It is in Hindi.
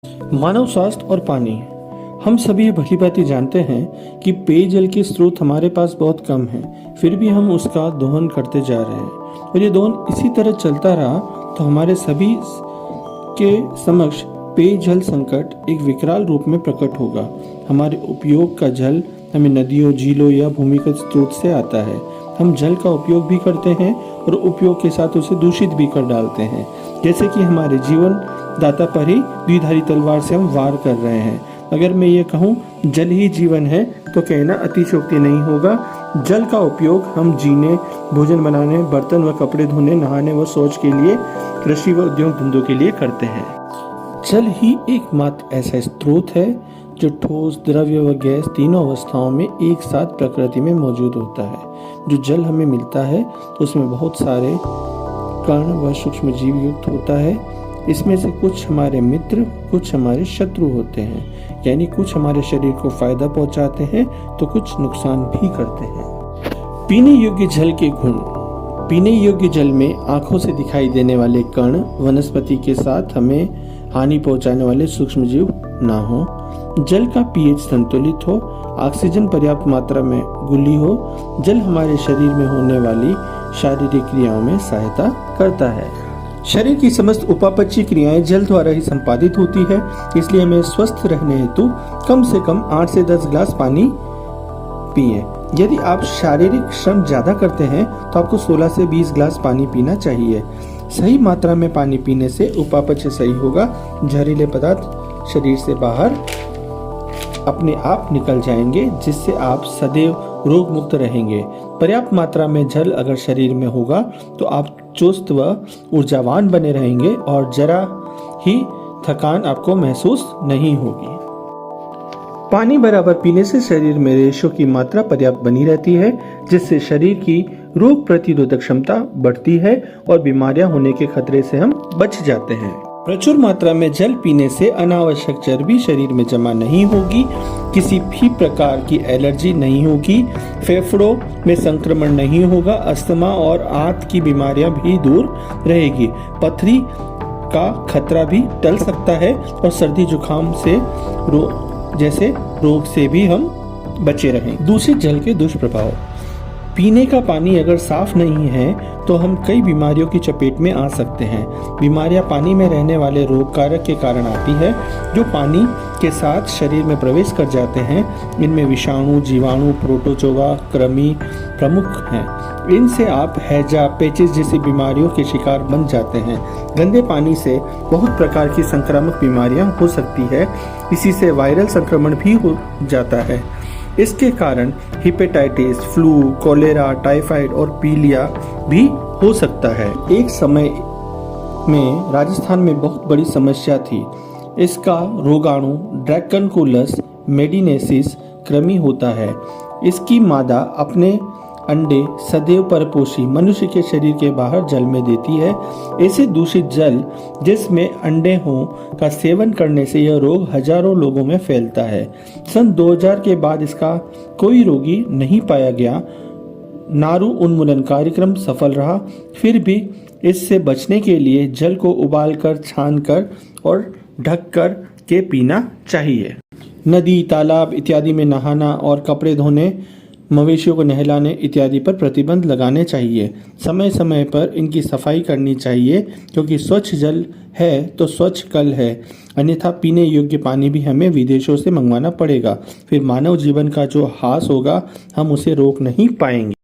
मानव स्वास्थ्य और पानी। हम सभी भली भांति जानते हैं कि पेयजल के स्रोत हमारे पास बहुत कम हैं, फिर भी हम उसका दोहन करते जा रहे हैं और ये दोहन इसी तरह चलता रहा तो हमारे सभी के समक्ष पेयजल संकट एक विकराल रूप में प्रकट होगा। हमारे उपयोग का जल हमें नदियों, झीलों या भूमिगत स्रोत से आता है। हम जल का उपयोग भी करते हैं और उपयोग के साथ उसे दूषित भी कर डालते हैं, जैसे कि हमारे जीवन दाता पर ही द्विधारी तलवार से हम वार कर रहे हैं। अगर मैं ये कहूँ जल ही जीवन है तो कहना अतिशयोक्ति नहीं होगा। जल का उपयोग हम जीने, भोजन बनाने, बर्तन व कपड़े धोने, नहाने व शौच के लिए, कृषि व उद्योग धंधों के लिए करते हैं। जल ही एकमात्र ऐसा स्रोत है जो ठोस, द्रव्य व गैस तीनों अवस्थाओं में एक साथ प्रकृति में मौजूद होता है। जो जल हमें मिलता है तो उसमें बहुत सारे कण व सूक्ष्म जीव युक्त होता है। इसमें से कुछ हमारे मित्र, कुछ हमारे शत्रु होते हैं, यानी कुछ हमारे शरीर को फायदा पहुंचाते हैं तो कुछ नुकसान भी करते हैं। पीने योग्य जल के गुण। पीने योग्य जल में आंखों से दिखाई देने वाले कण, वनस्पति के साथ हमें हानि पहुंचाने वाले सूक्ष्म जीव ना हो, जल का पीएच संतुलित हो, ऑक्सीजन पर्याप्त मात्रा में घुली हो। जल हमारे शरीर में होने वाली शारीरिक क्रियाओं में सहायता करता है। शरीर की समस्त उपापचयी क्रियाएं जल द्वारा ही संपादित होती है, इसलिए हमें स्वस्थ रहने हेतु कम से कम 8 से 10 गिलास पानी पिए। यदि आप शारीरिक श्रम ज्यादा करते हैं तो आपको 16 से 20 गिलास पानी पीना चाहिए। सही मात्रा में पानी पीने से उपापचय सही होगा, जहरीले पदार्थ शरीर से बाहर अपने आप निकल जाएंगे, जिससे आप सदैव रोग मुक्त रहेंगे। पर्याप्त मात्रा में जल अगर शरीर में होगा तो आप चुस्त व ऊर्जावान बने रहेंगे और जरा ही थकान आपको महसूस नहीं होगी। पानी बराबर पीने से शरीर में रेशों की मात्रा पर्याप्त बनी रहती है, जिससे शरीर की रोग प्रतिरोधक क्षमता बढ़ती है और बीमारियां होने के खतरे से हम बच जाते हैं। प्रचुर मात्रा में जल पीने से अनावश्यक चर्बी शरीर में जमा नहीं होगी, किसी भी प्रकार की एलर्जी नहीं होगी, फेफड़ों में संक्रमण नहीं होगा, अस्थमा और आंत की बीमारियां भी दूर रहेगी, पथरी का खतरा भी टल सकता है और सर्दी जुकाम से जैसे रोग से भी हम बचे रहें। दूषित जल के दुष्प्रभाव। पीने का पानी अगर साफ नहीं है तो हम कई बीमारियों की चपेट में आ सकते हैं। बीमारियां पानी में रहने वाले रोग कारक के कारण आती है, जो पानी के साथ शरीर में प्रवेश कर जाते हैं। इनमें विषाणु, जीवाणु, प्रोटोजोआ, कृमि प्रमुख हैं। इनसे आप हैजा, पेचिस जैसी बीमारियों के शिकार बन जाते हैं। गंदे पानी से बहुत प्रकार की संक्रामक बीमारियां हो सकती है, इसी से वायरल संक्रमण भी हो जाता है। इसके कारण हेपेटाइटिस, फ्लू, कोलेरा, टाइफाइड और पीलिया भी हो सकता है। एक समय में राजस्थान में बहुत बड़ी समस्या थी। इसका रोगाणु ड्रैगनकुलस मेडिनेसिस कृमि होता है। इसकी मादा अपने अंडे सदैव परपोषी मनुष्य के शरीर के बाहर जल में देती है। ऐसे दूषित जल जिसमें अंडे हों का सेवन करने से यह रोग हजारों लोगों में फैलता है। सन 2000 के बाद इसका कोई रोगी नहीं पाया गया। नारू उन्मूलन कार्यक्रम सफल रहा, फिर भी इससे बचने के लिए जल को उबालकर, छानकर और ढककर के पीना चाहिए। नदी, तालाब इत्यादि में नहाना और कपड़े धोने, मवेशियों को नहलाने इत्यादि पर प्रतिबंध लगाने चाहिए। समय समय पर इनकी सफाई करनी चाहिए, क्योंकि स्वच्छ जल है तो स्वच्छ कल है। अन्यथा पीने योग्य पानी भी हमें विदेशों से मंगवाना पड़ेगा। फिर मानव जीवन का जो हास होगा हम उसे रोक नहीं पाएंगे।